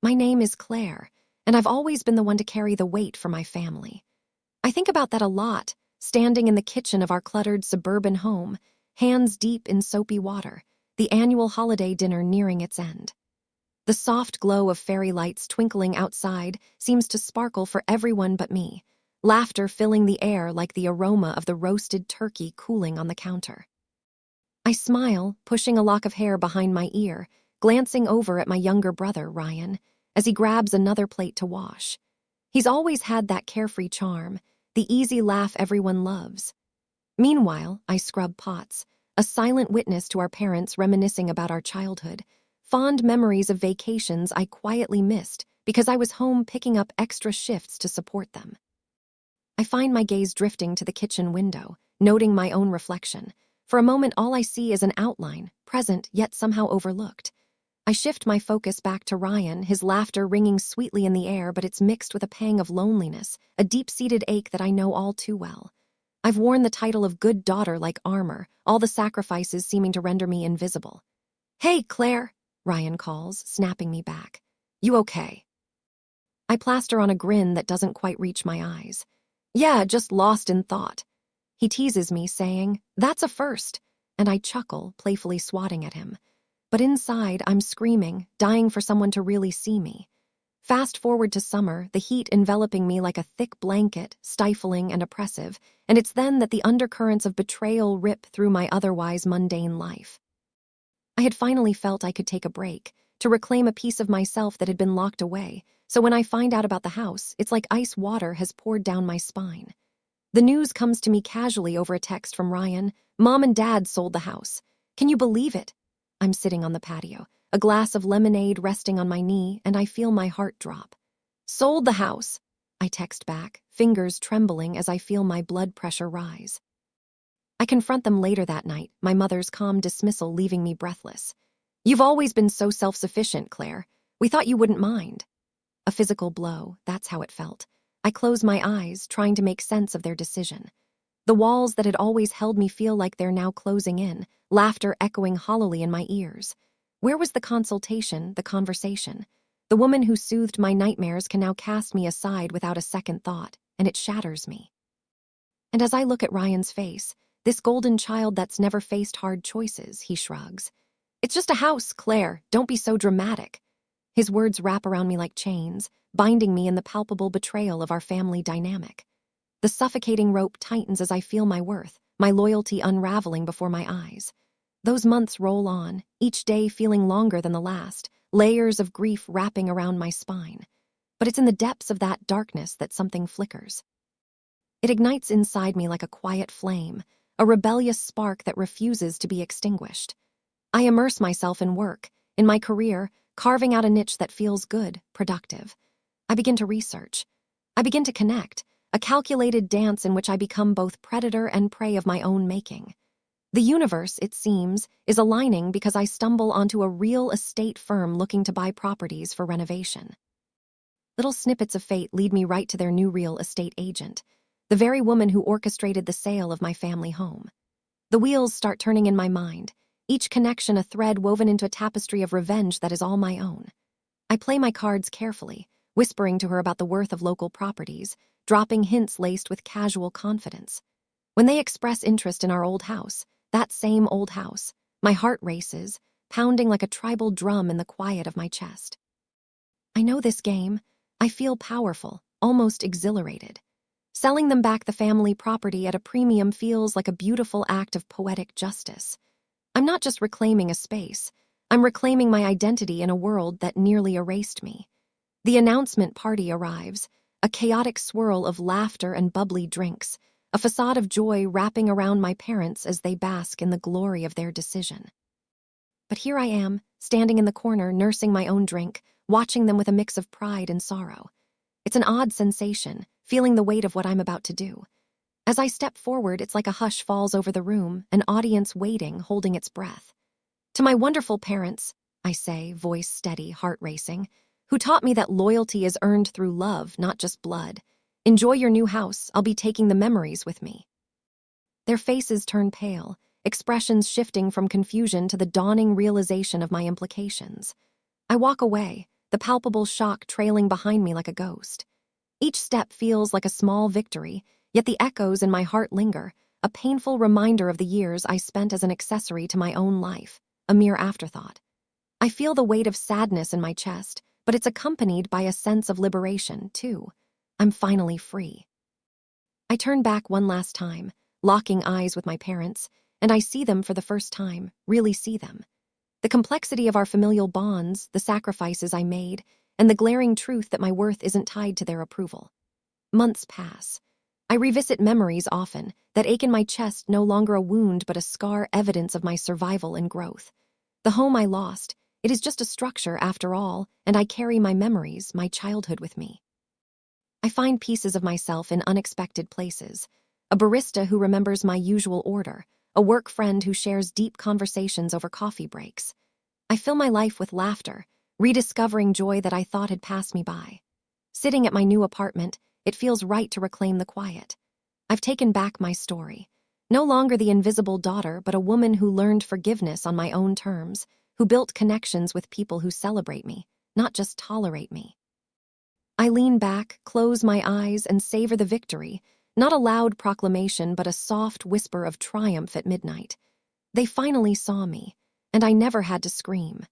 My name is Claire, and I've always been the one to carry the weight for my family. I think about that a lot, standing in the kitchen of our cluttered suburban home, hands deep in soapy water, the annual holiday dinner nearing its end. The soft glow of fairy lights twinkling outside seems to sparkle for everyone but me, laughter filling the air like the aroma of the roasted turkey cooling on the counter. I smile, pushing a lock of hair behind my ear, glancing over at my younger brother, Ryan, as he grabs another plate to wash. He's always had that carefree charm, the easy laugh everyone loves. Meanwhile, I scrub pots, a silent witness to our parents reminiscing about our childhood, fond memories of vacations I quietly missed because I was home picking up extra shifts to support them. I find my gaze drifting to the kitchen window, noting my own reflection. For a moment, all I see is an outline, present yet somehow overlooked. I shift my focus back to Ryan, his laughter ringing sweetly in the air, but it's mixed with a pang of loneliness, a deep-seated ache that I know all too well. I've worn the title of good daughter like armor, all the sacrifices seeming to render me invisible. "Hey, Claire," Ryan calls, snapping me back. "You okay?" I plaster on a grin that doesn't quite reach my eyes. "Yeah, just lost in thought." He teases me, saying, "That's a first," and I chuckle, playfully swatting at him. But inside, I'm screaming, dying for someone to really see me. Fast forward to summer, the heat enveloping me like a thick blanket, stifling and oppressive, and it's then that the undercurrents of betrayal rip through my otherwise mundane life. I had finally felt I could take a break, to reclaim a piece of myself that had been locked away, so when I find out about the house, it's like ice water has poured down my spine. The news comes to me casually over a text from Ryan. "Mom and Dad sold the house. Can you believe it?" I'm sitting on the patio, a glass of lemonade resting on my knee, and I feel my heart drop. "Sold the house," I text back, fingers trembling as I feel my blood pressure rise. I confront them later that night, my mother's calm dismissal leaving me breathless. "You've always been so self-sufficient, Claire. We thought you wouldn't mind." A physical blow, that's how it felt. I close my eyes, trying to make sense of their decision. The walls that had always held me feel like they're now closing in, laughter echoing hollowly in my ears. Where was the consultation, the conversation? The woman who soothed my nightmares can now cast me aside without a second thought, and it shatters me. And as I look at Ryan's face, this golden child that's never faced hard choices, he shrugs. "It's just a house, Claire. Don't be so dramatic." His words wrap around me like chains, binding me in the palpable betrayal of our family dynamic. The suffocating rope tightens as I feel my worth, my loyalty unraveling before my eyes. Those months roll on, each day feeling longer than the last, layers of grief wrapping around my spine. But it's in the depths of that darkness that something flickers. It ignites inside me like a quiet flame, a rebellious spark that refuses to be extinguished. I immerse myself in work, in my career, carving out a niche that feels good, productive. I begin to research. I begin to connect, a calculated dance in which I become both predator and prey of my own making. The universe, it seems, is aligning because I stumble onto a real estate firm looking to buy properties for renovation. Little snippets of fate lead me right to their new real estate agent, the very woman who orchestrated the sale of my family home. The wheels start turning in my mind, each connection a thread woven into a tapestry of revenge that is all my own. I play my cards carefully, whispering to her about the worth of local properties, dropping hints laced with casual confidence. When they express interest in our old house, that same old house, my heart races, pounding like a tribal drum in the quiet of my chest. I know this game. I feel powerful, almost exhilarated. Selling them back the family property at a premium feels like a beautiful act of poetic justice. I'm not just reclaiming a space, I'm reclaiming my identity in a world that nearly erased me. The announcement party arrives, a chaotic swirl of laughter and bubbly drinks, a facade of joy wrapping around my parents as they bask in the glory of their decision. But here I am, standing in the corner, nursing my own drink, watching them with a mix of pride and sorrow. It's an odd sensation, feeling the weight of what I'm about to do. As I step forward, it's like a hush falls over the room, an audience waiting, holding its breath. "To my wonderful parents," I say, voice steady, heart racing, "who taught me that loyalty is earned through love, not just blood. Enjoy your new house. I'll be taking the memories with me." Their faces turn pale, expressions shifting from confusion to the dawning realization of my implications. I walk away, the palpable shock trailing behind me like a ghost. Each step feels like a small victory, yet the echoes in my heart linger, a painful reminder of the years I spent as an accessory to my own life, a mere afterthought. I feel the weight of sadness in my chest, but it's accompanied by a sense of liberation, too. I'm finally free. I turn back one last time, locking eyes with my parents, and I see them for the first time, really see them. The complexity of our familial bonds, the sacrifices I made, and the glaring truth that my worth isn't tied to their approval. Months pass. I revisit memories often, that ache in my chest no longer a wound but a scar, evidence of my survival and growth. The home I lost, it is just a structure after all, and I carry my memories, my childhood with me. I find pieces of myself in unexpected places. A barista who remembers my usual order, a work friend who shares deep conversations over coffee breaks. I fill my life with laughter, rediscovering joy that I thought had passed me by. Sitting at my new apartment, it feels right to reclaim the quiet. I've taken back my story. No longer the invisible daughter, but a woman who learned forgiveness on my own terms, who built connections with people who celebrate me, not just tolerate me. I lean back, close my eyes, and savor the victory, not a loud proclamation, but a soft whisper of triumph at midnight. They finally saw me, and I never had to scream.